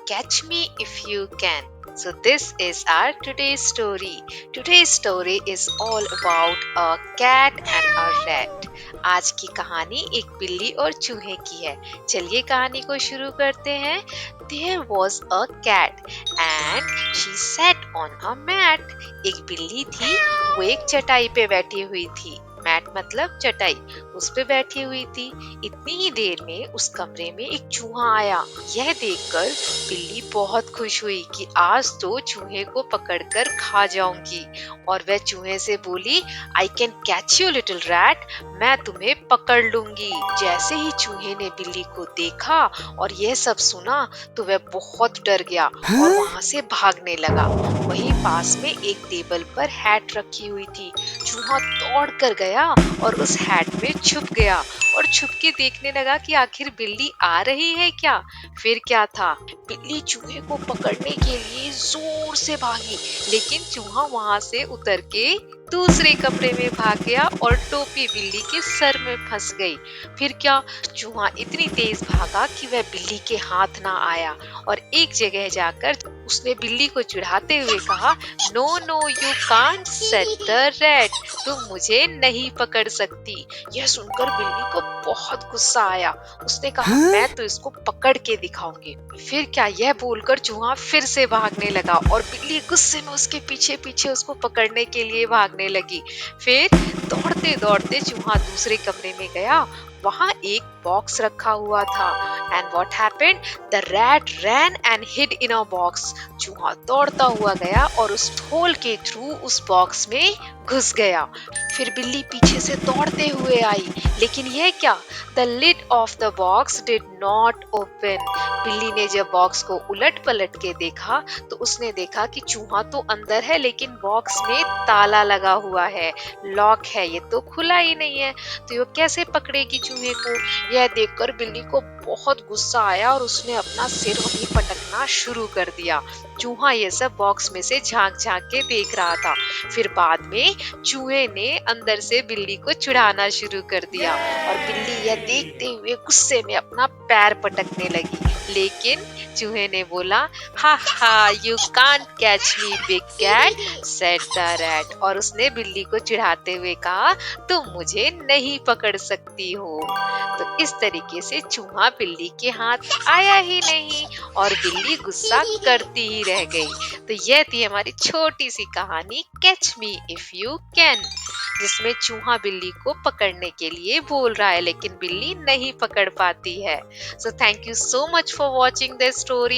catch me if you can. So, this is our today's story. Today's story is all about a cat and a rat. आज की कहानी एक बिल्ली और चूहे की है. चलिए कहानी को शुरू करते हैं. There was a cat and she sat on a mat. एक बिल्ली थी, वो एक चटाई पे बैठी हुई थी. मैट मतलब चटाई, उस पे बैठी हुई थी. इतनी ही देर में उस कमरे में एक चूहा आया. यह देखकर बिल्ली बहुत खुश हुई कि आज तो चूहे को पकड़कर खा जाऊंगी. और वह चूहे से बोली, I can catch you little rat, मैं तुम्हें पकड़ लूंगी. जैसे ही चूहे ने बिल्ली को देखा और यह सब सुना तो वह बहुत डर गया और वहां से भागने लगा. वहीं पास में एक टेबल पर हैट रखी हुई थी. चूहा दौड़ कर गया और उस हैट में छुप गया और छुप के देखने लगा कि आखिर बिल्ली आ रही है क्या. फिर क्या था, बिल्ली चूहे को पकड़ने के लिए जोर से भागी, लेकिन चूहा वहां से उतर के दूसरे कमरे में भाग गया और टोपी बिल्ली के सर में फंस गई. फिर क्या, चूहा इतनी तेज भागा कि वह बिल्ली के हाथ ना आया और एक जगह जाकर उसने बिल्ली को चिढ़ाते हुए कहा, no no you can't set the rat, तुम मुझे नहीं पकड़ सकती. यह सुनकर बिल्ली को बहुत गुस्सा आया. उसने कहा, मैं तो इसको पकड़ के दिखाऊंगी. फिर क्या, यह बोलकर चूहा फिर से भागने लगा और बिल्ली गुस्से में उसके पीछे पीछे उसको पकड़ने के लिए भागने लगी. फिर दौड़ते दौड़ते चूहा दूसरे कमरे में गया. वहां एक बॉक्स रखा हुआ था. And what happened, the rat ran and hid in a box. चूहा दौड़ता हुआ गया और उस होल के थ्रू उस बॉक्स में घुस गया. फिर बिल्ली पीछे से दौड़ते हुए आई, लेकिन यह क्या, the lid of the box did not open. बिल्ली ने जब बॉक्स को उलट पलट के देखा तो उसने देखा कि चूहा तो अंदर है, लेकिन बॉक्स में ताला लगा हुआ है, लॉक है, ये तो खुला ही नहीं है. तो ये कैसे पकड़ेगी चूहे को. यह देखकर बिल्ली को बहुत गुस्सा आया और उसने अपना सिर वहीं पटकना शुरू कर दिया. चूहा ये सब बॉक्स में से झांक झांक के देख रहा था. फिर बाद में चूहे ने अंदर से बिल्ली को चिढ़ाना शुरू कर दिया और बिल्ली यह देखते हुए गुस्से में अपना पैर पटकने लगी. लेकिन चूहे ने बोला, ha ha you can't catch me big cat said the rat, और उसने बिल्ली को चिढ़ाते हुए कहा, तुम मुझे नहीं पकड़ सकती हो. तो इस तरीके से चूहा बिल्ली के हाथ आया ही नहीं और बिल्ली गुस्सा करती ही रह गई. तो यह थी हमारी छोटी सी कहानी catch me if you can, जिसमें चूहा बिल्ली को पकड़ने के लिए बोल रहा है लेकिन बिल्ली नहीं पकड़ पाती है. So thank you so much for watching this story.